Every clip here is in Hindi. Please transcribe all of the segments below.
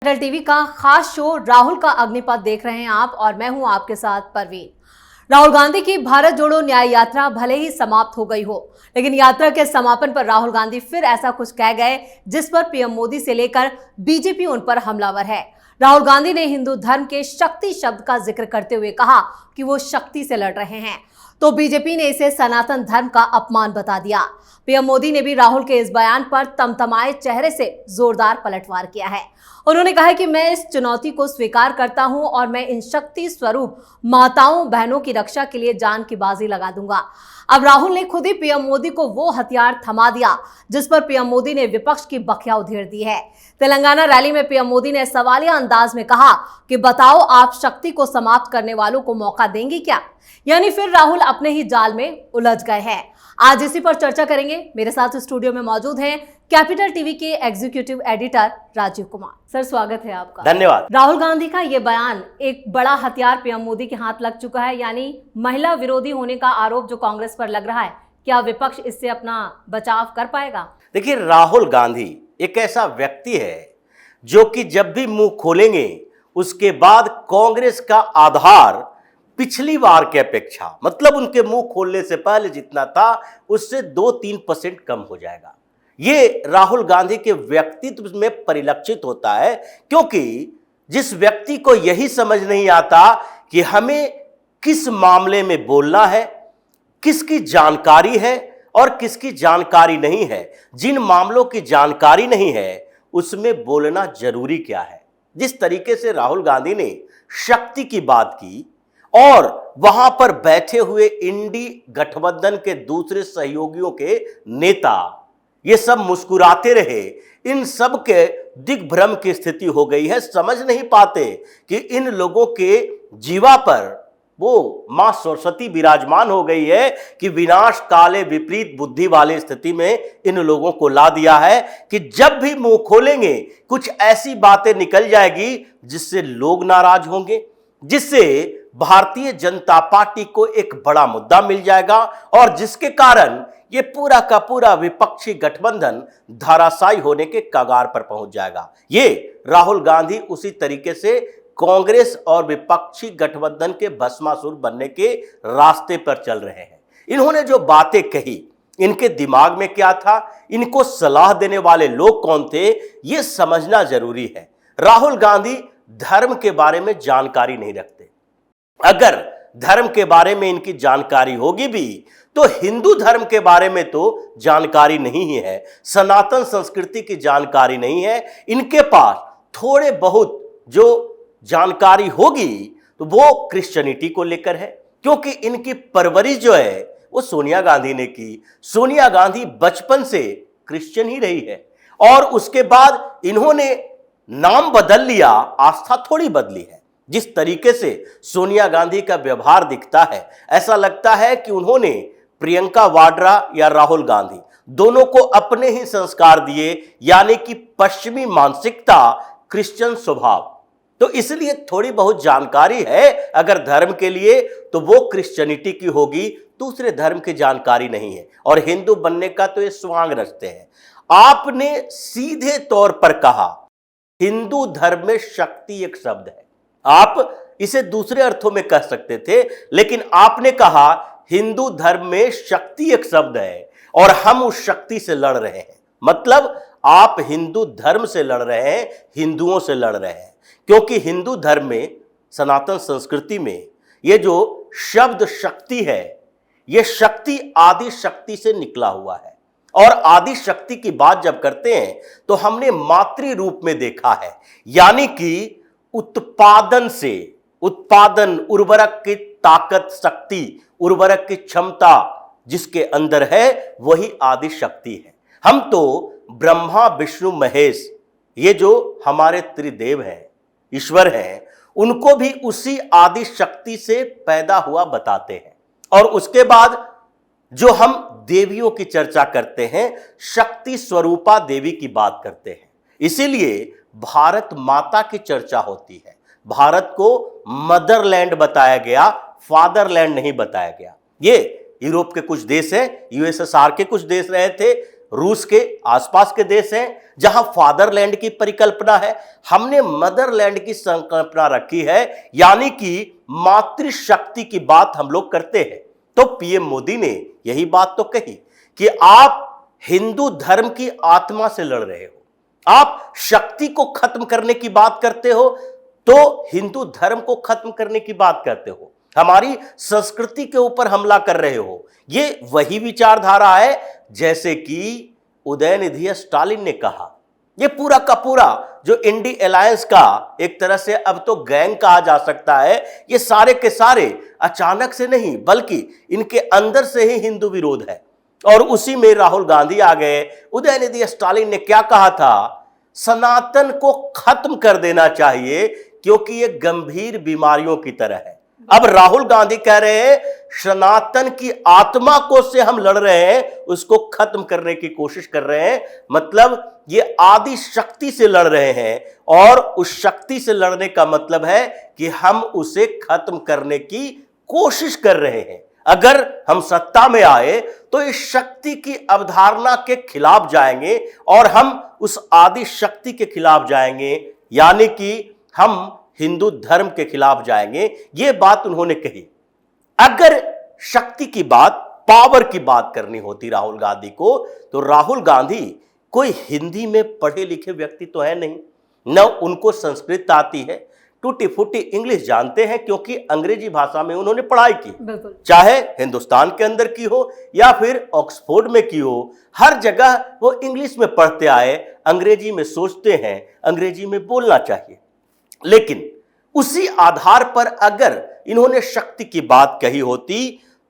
कैपिटल टीवी का खास शो राहुल का अग्निपथ देख रहे हैं आप और मैं हूं आपके साथ परवीन। राहुल गांधी की भारत जोड़ो न्याय यात्रा भले ही समाप्त हो गई हो, लेकिन यात्रा के समापन पर राहुल गांधी फिर ऐसा कुछ कह गए जिस पर पीएम मोदी से लेकर बीजेपी उन पर हमलावर है। राहुल गांधी ने हिंदू धर्म के शक्ति शब्द का जिक्र करते हुए कहा कि वो शक्ति से लड़ रहे हैं, तो बीजेपी ने इसे सनातन धर्म का अपमान बता दिया। पीएम मोदी ने भी राहुल के इस बयान पर तमतमाए चेहरे से जोरदार पलटवार किया है। उन्होंने कहा कि मैं इस चुनौती को स्वीकार करता हूं और मैं इन शक्ति स्वरूप माताओं बहनों की रक्षा के लिए जान की बाजी लगा दूंगा। अब राहुल ने खुद ही पीएम मोदी को वो हथियार थमा दिया जिस पर पीएम मोदी ने विपक्ष की बखिया उधेड़ दी है। तेलंगाना रैली में पीएम मोदी ने सवालिया अंदाज में कहा कि बताओ आप शक्ति को समाप्त करने वालों को मौका देंगे क्या? यानी फिर राहुल अपने ही जाल में उलझ गए हैं। आज इसी पर चर्चा करेंगे। मेरे साथ स्टूडियो में मौजूद हैं कैपिटल टीवी के executive editor Rajeev Kumar. Sir, स्वागत है आपका। धन्यवाद। राहुल गांधी का ये बयान एक बड़ा हथियार पीएम मोदी के हाथ लग चुका है, यानी महिला विरोधी होने का आरोप जो कांग्रेस पर लग रहा है, क्या विपक्ष इससे अपना बचाव कर पाएगा? देखिए, राहुल गांधी एक ऐसा व्यक्ति है जो कि जब भी मुंह खोलेंगे उसके बाद कांग्रेस का आधार पिछली बार की अपेक्षा, मतलब उनके मुंह खोलने से पहले जितना था उससे 2-3% कम हो जाएगा। ये राहुल गांधी के व्यक्तित्व में परिलक्षित होता है, क्योंकि जिस व्यक्ति को यही समझ नहीं आता कि हमें किस मामले में बोलना है, किसकी जानकारी है और किसकी जानकारी नहीं है, जिन मामलों की जानकारी नहीं है उसमें बोलना जरूरी क्या है। जिस तरीके से राहुल गांधी ने शक्ति की बात की और वहां पर बैठे हुए इंडी गठबंधन के दूसरे सहयोगियों के नेता ये सब मुस्कुराते रहे, इन सब के दिग्भ्रम की स्थिति हो गई है। समझ नहीं पाते कि इन लोगों के जीवा पर वो मां सरस्वती विराजमान हो गई है कि विनाश काले विपरीत बुद्धि वाली स्थिति में इन लोगों को ला दिया है कि जब भी मुंह खोलेंगे कुछ ऐसी बातें निकल जाएगी जिससे लोग नाराज होंगे, जिससे भारतीय जनता पार्टी को एक बड़ा मुद्दा मिल जाएगा और जिसके कारण ये पूरा का पूरा विपक्षी गठबंधन धाराशायी होने के कगार पर पहुंच जाएगा। ये राहुल गांधी उसी तरीके से कांग्रेस और विपक्षी गठबंधन के भस्मासुर बनने के रास्ते पर चल रहे हैं। इन्होंने जो बातें कही, इनके दिमाग में क्या था, इनको सलाह देने वाले लोग कौन थे, ये समझना जरूरी है। राहुल गांधी धर्म के बारे में जानकारी नहीं रखते। अगर धर्म के बारे में इनकी जानकारी होगी भी तो हिंदू धर्म के बारे में तो जानकारी नहीं ही है, सनातन संस्कृति की जानकारी नहीं है। इनके पास थोड़े बहुत जो जानकारी होगी तो वो क्रिश्चियनिटी को लेकर है, क्योंकि इनकी परवरिश जो है वो सोनिया गांधी ने की। सोनिया गांधी बचपन से क्रिश्चियन ही रही है और उसके बाद इन्होंने नाम बदल लिया, आस्था थोड़ी बदली है। जिस तरीके से सोनिया गांधी का व्यवहार दिखता है, ऐसा लगता है कि उन्होंने प्रियंका वाड्रा या राहुल गांधी दोनों को अपने ही संस्कार दिए, यानी कि पश्चिमी मानसिकता, क्रिश्चियन स्वभाव। तो इसलिए थोड़ी बहुत जानकारी है अगर धर्म के लिए तो वो क्रिश्चियनिटी की होगी, दूसरे धर्म की जानकारी नहीं है। और हिंदू बनने का तो ये स्वांग रचते हैं। आपने सीधे तौर पर कहा हिंदू धर्म में शक्ति एक शब्द है। आप इसे दूसरे अर्थों में कह सकते थे, लेकिन आपने कहा हिंदू धर्म में शक्ति एक शब्द है और हम उस शक्ति से लड़ रहे हैं। मतलब आप हिंदू धर्म से लड़ रहे हैं, हिंदुओं से लड़ रहे हैं, क्योंकि हिंदू धर्म में, सनातन संस्कृति में ये जो शब्द शक्ति है, ये शक्ति आदि शक्ति से निकला हुआ है। और आदि शक्ति की बात जब करते हैं तो हमने मातृ रूप में देखा है, यानी कि उत्पादन से, उत्पादन, उर्वरक की ताकत, शक्ति, उर्वरक की क्षमता जिसके अंदर है वही आदि शक्ति है। हम तो ब्रह्मा विष्णु महेश, ये जो हमारे त्रिदेव हैं, ईश्वर हैं, उनको भी उसी आदि शक्ति से पैदा हुआ बताते हैं। और उसके बाद जो हम देवियों की चर्चा करते हैं, शक्ति स्वरूपा देवी की बात करते हैं। इसीलिए भारत माता की चर्चा होती है। भारत को मदरलैंड बताया गया, फादरलैंड नहीं बताया गया। ये यूरोप के कुछ देश हैं, यूएसएसआर के कुछ देश रहे थे, रूस के आसपास के देश हैं जहां फादरलैंड की परिकल्पना है, हमने मदरलैंड की संकल्पना रखी है, यानी कि मातृशक्ति की बात हम लोग करते हैं। तो पीएम मोदी ने यही बात तो कही कि आप हिंदू धर्म की आत्मा से लड़ रहे हो, आप शक्ति को खत्म करने की बात करते हो तो हिंदू धर्म को खत्म करने की बात करते हो, हमारी संस्कृति के ऊपर हमला कर रहे हो। ये वही विचारधारा है जैसे कि उदयनिधि स्टालिन ने कहा। ये पूरा का पूरा जो इंडी अलायंस का एक तरह से अब तो गैंग कहा जा सकता है, ये सारे के सारे अचानक से नहीं बल्कि इनके अंदर से ही हिंदू विरोध है। और उसी में राहुल गांधी आ गए। उदयनिधि स्टालिन ने क्या कहा था, सनातन को खत्म कर देना चाहिए क्योंकि ये गंभीर बीमारियों की तरह है। अब राहुल गांधी कह रहे हैं सनातन की आत्मा को से हम लड़ रहे हैं, उसको खत्म करने की कोशिश कर रहे हैं, मतलब ये आदि शक्ति से लड़ रहे हैं। और उस शक्ति से लड़ने का मतलब है कि हम उसे खत्म करने की कोशिश कर रहे हैं। अगर हम सत्ता में आए तो इस शक्ति की अवधारणा के खिलाफ जाएंगे और हम उस आदि शक्ति के खिलाफ जाएंगे, यानी कि हम हिंदू धर्म के खिलाफ जाएंगे। यह बात उन्होंने कही। अगर शक्ति की बात, पावर की बात करनी होती राहुल गांधी को, तो राहुल गांधी कोई हिंदी में पढ़े लिखे व्यक्ति तो है नहीं, न उनको संस्कृत आती है, टूटी फूटी इंग्लिश जानते हैं क्योंकि अंग्रेजी भाषा में उन्होंने पढ़ाई की, चाहे हिंदुस्तान के अंदर की हो या फिर ऑक्सफोर्ड में की हो, हर जगह वो इंग्लिश में पढ़ते आए, अंग्रेजी में सोचते हैं, अंग्रेजी में बोलना चाहिए। लेकिन उसी आधार पर अगर इन्होंने शक्ति की बात कही होती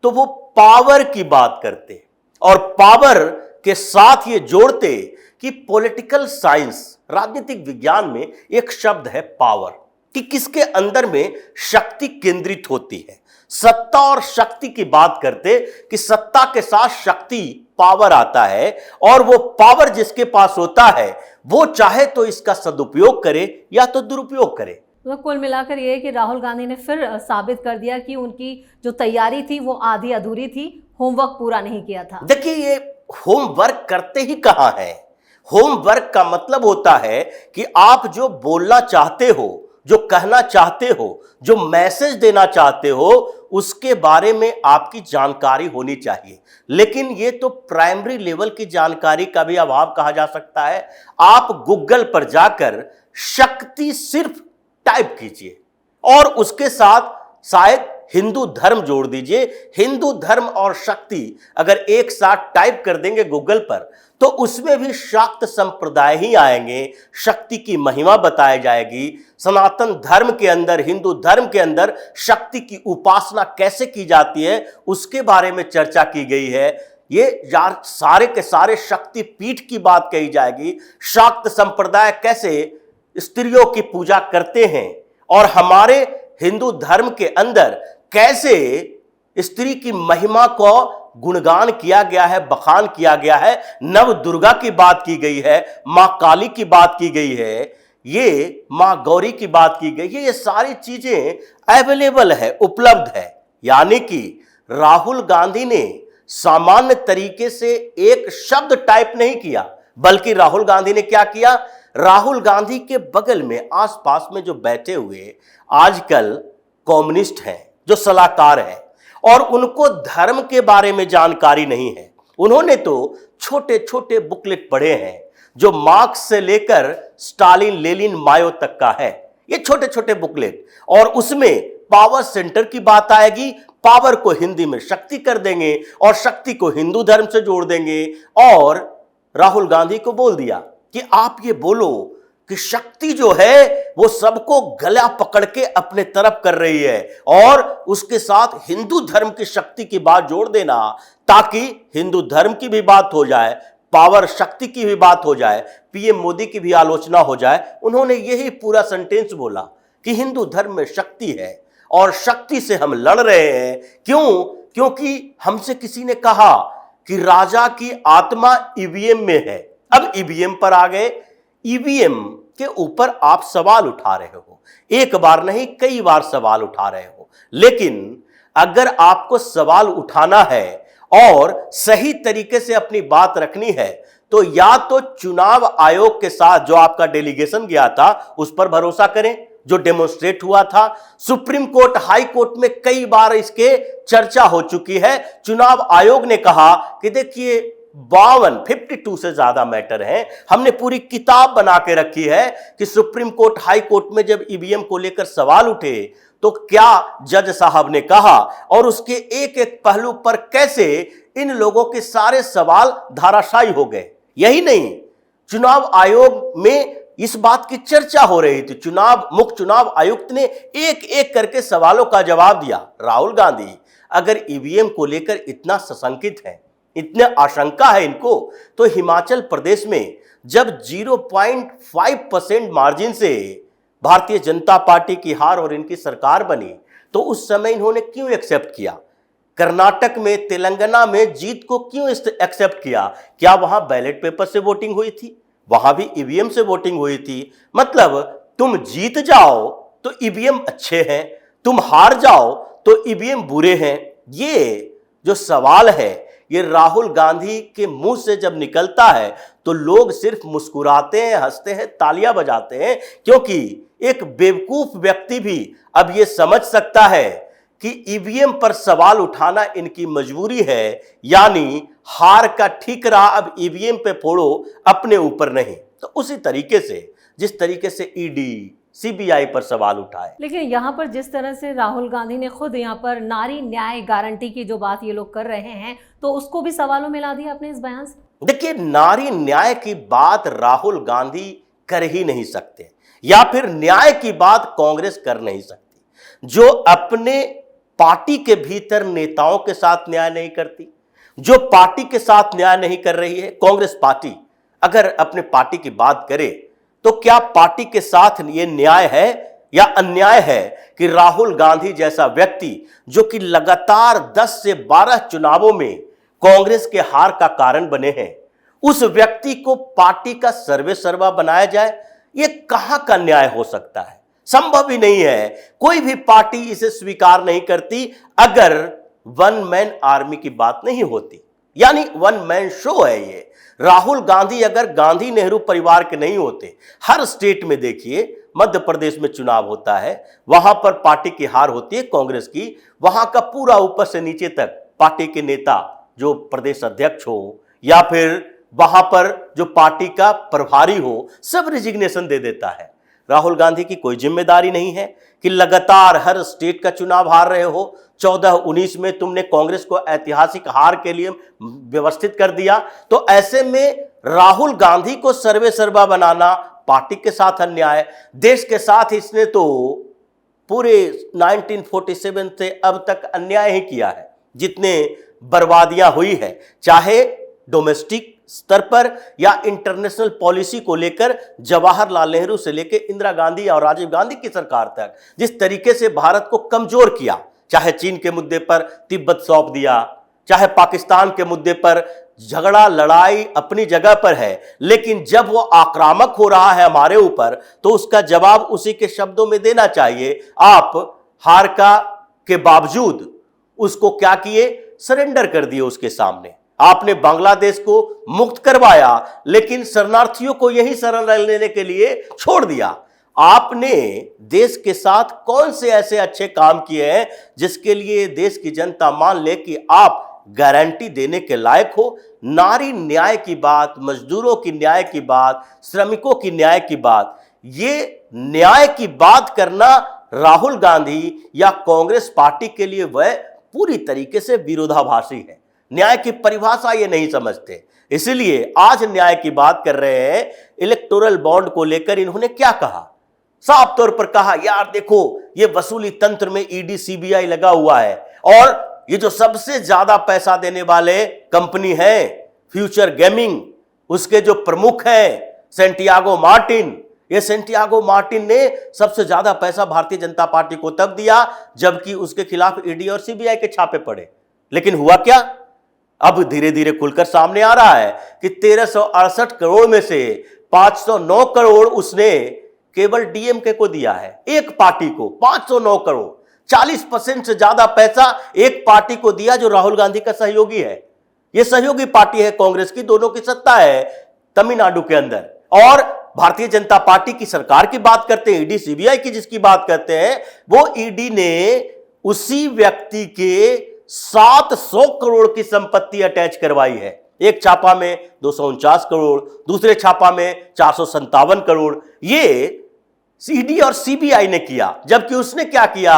तो वो पावर की बात करते और पावर के साथ ये जोड़ते कि पॉलिटिकल साइंस, राजनीतिक विज्ञान में एक शब्द है पावर, कि किसके अंदर में शक्ति केंद्रित होती है। सत्ता और शक्ति की बात करते कि सत्ता के साथ शक्ति, पावर आता है और वो पावर जिसके पास होता है वो चाहे तो इसका सदुपयोग करे या तो दुरुपयोग करे। तो कुल मिलाकर ये है कि राहुल गांधी ने फिर साबित कर दिया कि उनकी जो तैयारी थी वो आधी अधूरी थी, होमवर्क पूरा नहीं किया था। देखिए, ये होमवर्क करते ही कहां है। होमवर्क का मतलब होता है कि आप जो बोलना चाहते हो, जो कहना चाहते हो, जो मैसेज देना चाहते हो, उसके बारे में आपकी जानकारी होनी चाहिए। लेकिन ये तो प्राइमरी लेवल की जानकारी का भी अभाव कहा जा सकता है। आप गूगल पर जाकर शक्ति सिर्फ टाइप कीजिए और उसके साथ शायद हिंदू धर्म जोड़ दीजिए। हिंदू धर्म और शक्ति अगर एक साथ टाइप कर देंगे गूगल पर तो उसमें भी शाक्त संप्रदाय ही आएंगे, शक्ति की महिमा बताई जाएगी, सनातन धर्म के अंदर, हिंदू धर्म के अंदर शक्ति की उपासना कैसे की जाती है उसके बारे में चर्चा की गई है। ये यार सारे के सारे शक्ति पीठ की बात कही जाएगी, शाक्त संप्रदाय कैसे स्त्रियों की पूजा करते हैं और हमारे हिंदू धर्म के अंदर कैसे स्त्री की महिमा को गुणगान किया गया है, बखान किया गया है, नव दुर्गा की बात की गई है, मां काली की बात की गई है, ये मां गौरी की बात की गई है। ये सारी चीजें अवेलेबल है, उपलब्ध है। यानी कि राहुल गांधी ने सामान्य तरीके से एक शब्द टाइप नहीं किया, बल्कि राहुल गांधी ने क्या किया, राहुल गांधी के बगल में आसपास में जो बैठे हुए आजकल कम्युनिस्ट हैं, जो सलाहकार हैं और उनको धर्म के बारे में जानकारी नहीं है, उन्होंने तो छोटे छोटे बुकलेट पढ़े हैं जो मार्क्स से लेकर स्टालिन, लेनिन, मायो तक का है। ये छोटे छोटे बुकलेट, और उसमें पावर सेंटर की बात आएगी, पावर को हिंदी में शक्ति कर देंगे और शक्ति को हिंदू धर्म से जोड़ देंगे। और राहुल गांधी को बोल दिया कि आप ये बोलो कि शक्ति जो है वो सबको गला पकड़ के अपने तरफ कर रही है और उसके साथ हिंदू धर्म की शक्ति की बात जोड़ देना ताकि हिंदू धर्म की भी बात हो जाए, पावर शक्ति की भी बात हो जाए, पीएम मोदी की भी आलोचना हो जाए। उन्होंने यही पूरा सेंटेंस बोला कि हिंदू धर्म में शक्ति है और शक्ति से हम लड़ रहे हैं। क्यों? क्योंकि हमसे किसी ने कहा कि राजा की आत्मा ईवीएम में है। अब ईवीएम पर आ गए। ईवीएम के ऊपर आप सवाल उठा रहे हो, एक बार नहीं कई बार सवाल उठा रहे हो। लेकिन अगर आपको सवाल उठाना है और सही तरीके से अपनी बात रखनी है तो या तो चुनाव आयोग के साथ जो आपका डेलीगेशन गया था उस पर भरोसा करें, जो डेमोन्स्ट्रेट हुआ था। सुप्रीम कोर्ट, हाई कोर्ट में कई बार इसके चर्चा हो चुकी है। चुनाव आयोग ने कहा कि देखिए 52 से ज्यादा मैटर हैं। हमने पूरी किताब बना के रखी है कि सुप्रीम कोर्ट, हाई कोर्ट में जब ईवीएम को लेकर सवाल उठे तो क्या जज साहब ने कहा और उसके एक एक पहलू पर कैसे इन लोगों के सारे सवाल धाराशायी हो गए। यही नहीं, चुनाव आयोग में इस बात की चर्चा हो रही थी। मुख्य चुनाव आयुक्त ने एक एक करके सवालों का जवाब दिया। राहुल गांधी अगर ईवीएम को लेकर इतना सशंकित है, इतने आशंका है इनको, तो हिमाचल प्रदेश में जब 0.5% मार्जिन से भारतीय जनता पार्टी की हार और इनकी सरकार बनी तो उस समय इन्होंने क्यों एक्सेप्ट किया? कर्नाटक में, तेलंगाना में जीत को क्यों एक्सेप्ट किया? क्या वहां बैलेट पेपर से वोटिंग हुई थी? वहां भी ईवीएम से वोटिंग हुई थी। मतलब तुम जीत जाओ तो ईवीएम अच्छे हैं, तुम हार जाओ तो ईवीएम बुरे हैं। ये जो सवाल है ये राहुल गांधी के मुंह से जब निकलता है तो लोग सिर्फ मुस्कुराते हैं, हंसते हैं, तालियां बजाते हैं, क्योंकि एक बेवकूफ व्यक्ति भी अब ये समझ सकता है कि ईवीएम पर सवाल उठाना इनकी मजबूरी है, यानी हार का ठीकरा अब ईवीएम पे फोड़ो, अपने ऊपर नहीं। तो उसी तरीके से जिस तरीके से ईडी, सीबीआई पर सवाल उठाए। लेकिन यहाँ पर जिस तरह से राहुल गांधी ने खुद यहाँ पर नारी न्याय गारंटी की जो बात ये लोग कर रहे हैं, तो उसको भी सवालों में ला दिया अपने इस बयान से। देखिए, नारी न्याय की बात राहुल गांधी कर ही नहीं सकते, या फिर न्याय की बात कांग्रेस कर नहीं सकती, जो अपने पार्टी के भीतर नेताओं के साथ न्याय नहीं करती, जो पार्टी के साथ न्याय नहीं कर रही है। कांग्रेस पार्टी अगर अपने पार्टी की बात करे तो क्या पार्टी के साथ ये न्याय है या अन्याय है कि राहुल गांधी जैसा व्यक्ति जो कि लगातार 10 से 12 चुनावों में कांग्रेस के हार का कारण बने हैं, उस व्यक्ति को पार्टी का सर्वे सर्वा बनाया जाए? ये कहां का न्याय हो सकता है? संभव ही नहीं है। कोई भी पार्टी इसे स्वीकार नहीं करती अगर वन मैन आर्मी की बात नहीं होती, यानी वन मैन शो है ये। राहुल गांधी अगर गांधी नेहरू परिवार के नहीं होते, हर स्टेट में देखिए, मध्य प्रदेश में चुनाव होता है, वहां पर पार्टी की हार होती है कांग्रेस की, वहां का पूरा ऊपर से नीचे तक पार्टी के नेता, जो प्रदेश अध्यक्ष हो या फिर वहां पर जो पार्टी का प्रभारी हो, सब रिजिग्नेशन दे देता है। राहुल गांधी की कोई जिम्मेदारी नहीं है कि लगातार हर स्टेट का चुनाव हार रहे हो। 14-19 में तुमने कांग्रेस को ऐतिहासिक हार के लिए व्यवस्थित कर दिया, तो ऐसे में राहुल गांधी को सर्वे सर्वा बनाना पार्टी के साथ अन्याय, देश के साथ इसने तो पूरे 1947 से अब तक अन्याय ही किया है। जितने बर्बादियां हुई है, चाहे डोमेस्टिक स्तर पर या इंटरनेशनल पॉलिसी को लेकर, जवाहरलाल नेहरू से लेकर इंदिरा गांधी और राजीव गांधी की सरकार तक जिस तरीके से भारत को कमजोर किया, चाहे चीन के मुद्दे पर तिब्बत सौंप दिया, चाहे पाकिस्तान के मुद्दे पर झगड़ा लड़ाई अपनी जगह पर है, लेकिन जब वो आक्रामक हो रहा है हमारे ऊपर तो उसका जवाब उसी के शब्दों में देना चाहिए। आप हार के बावजूद उसको क्या किए? सरेंडर कर दिए उसके सामने। आपने बांग्लादेश को मुक्त करवाया, लेकिन शरणार्थियों को यही शरण लेने के लिए छोड़ दिया। आपने देश के साथ कौन से ऐसे अच्छे काम किए हैं जिसके लिए देश की जनता मान ले कि आप गारंटी देने के लायक हो? नारी न्याय की बात, मजदूरों की न्याय की बात, श्रमिकों की न्याय की बात, ये न्याय की बात करना राहुल गांधी या कांग्रेस पार्टी के लिए वह पूरी तरीके से विरोधाभासी है। न्याय की परिभाषा ये नहीं समझते, इसलिए आज न्याय की बात कर रहे हैं। इलेक्टोरल बॉन्ड को लेकर इन्होंने क्या कहा? साफ तौर पर कहा, यार देखो ये वसूली तंत्र में ईडी सीबीआई लगा हुआ है, और ये जो सबसे ज्यादा पैसा देने वाले कंपनी है फ्यूचर गेमिंग, उसके जो प्रमुख हैं सेंटियागो मार्टिन, ये सेंटियागो मार्टिन ने सबसे ज्यादा पैसा भारतीय जनता पार्टी को तब दिया जबकि उसके खिलाफ ईडी और सीबीआई के छापे पड़े। लेकिन हुआ क्या? अब धीरे धीरे खुलकर सामने आ रहा है कि 1368 करोड़ में से 509 करोड़ उसने केवल डीएमके को दिया है, एक पार्टी को 509 करोड़, 40% से ज्यादा पैसा एक पार्टी को दिया जो राहुल गांधी का सहयोगी है। ये सहयोगी पार्टी है कांग्रेस की, दोनों की सत्ता है तमिलनाडु के अंदर। और भारतीय जनता पार्टी की सरकार की बात करते हैं, ईडी सीबीआई की जिसकी बात करते हैं, वो ईडी ने उसी व्यक्ति के 700 करोड़ की संपत्ति अटैच करवाई है। एक छापा में 249 करोड़, दूसरे छापा में 457 करोड़, ये ईडी और सीबीआई ने किया। जबकि उसने क्या किया,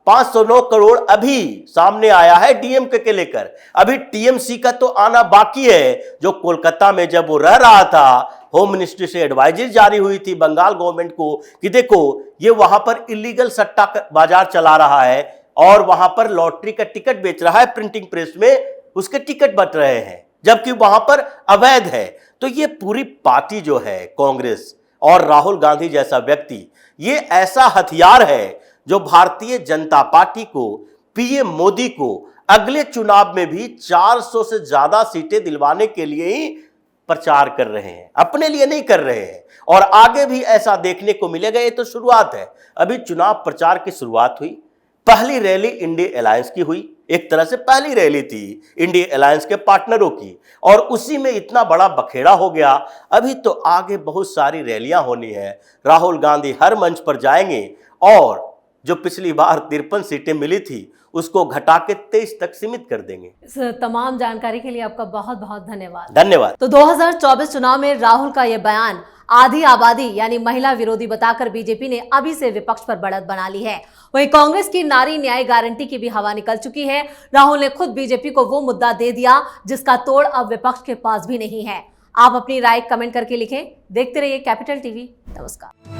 509 करोड़ अभी सामने आया है डीएमके के लेकर। अभी टीएमसी का तो आना बाकी है, जो कोलकाता में जब वो रह रहा था, होम मिनिस्ट्री से एडवाइजरी जारी हुई थी बंगाल गवर्नमेंट को कि देखो ये वहां पर इलीगल सट्टा बाजार चला रहा है और वहां पर लॉटरी का टिकट बेच रहा है, प्रिंटिंग प्रेस में उसके टिकट बट रहे हैं, जबकि वहां पर अवैध है। तो ये पूरी पार्टी जो है कांग्रेस और राहुल गांधी जैसा व्यक्ति, ये ऐसा हथियार है जो भारतीय जनता पार्टी को, पीएम मोदी को अगले चुनाव में भी 400 से ज्यादा सीटें दिलवाने के लिए ही प्रचार कर रहे हैं, अपने लिए नहीं कर रहे हैं। और आगे भी ऐसा देखने को मिलेगा। ये तो शुरुआत है, अभी चुनाव प्रचार की शुरुआत हुई। पहली रैली इंडिया अलायंस की हुई, एक तरह से पहली रैली थी इंडिया अलायंस के पार्टनरों की, और उसी में इतना बड़ा बखेड़ा हो गया। अभी तो आगे बहुत सारी रैलियां होनी है। राहुल गांधी हर मंच पर जाएंगे और जो पिछली बार 53 सीटें मिली थी उसको घटा के 23 तक सीमित कर देंगे। इस तमाम जानकारी के लिए आपका बहुत बहुत धन्यवाद। धन्यवाद। तो 2024 चुनाव में राहुल का यह बयान आधी आबादी यानी महिला विरोधी बताकर बीजेपी ने अभी से विपक्ष पर बढ़त बना ली है। वहीं कांग्रेस की नारी न्याय गारंटी की भी हवा निकल चुकी है। राहुल ने खुद बीजेपी को वो मुद्दा दे दिया जिसका तोड़ अब विपक्ष के पास भी नहीं है। आप अपनी राय कमेंट करके लिखें। देखते रहिए कैपिटल टीवी। नमस्कार।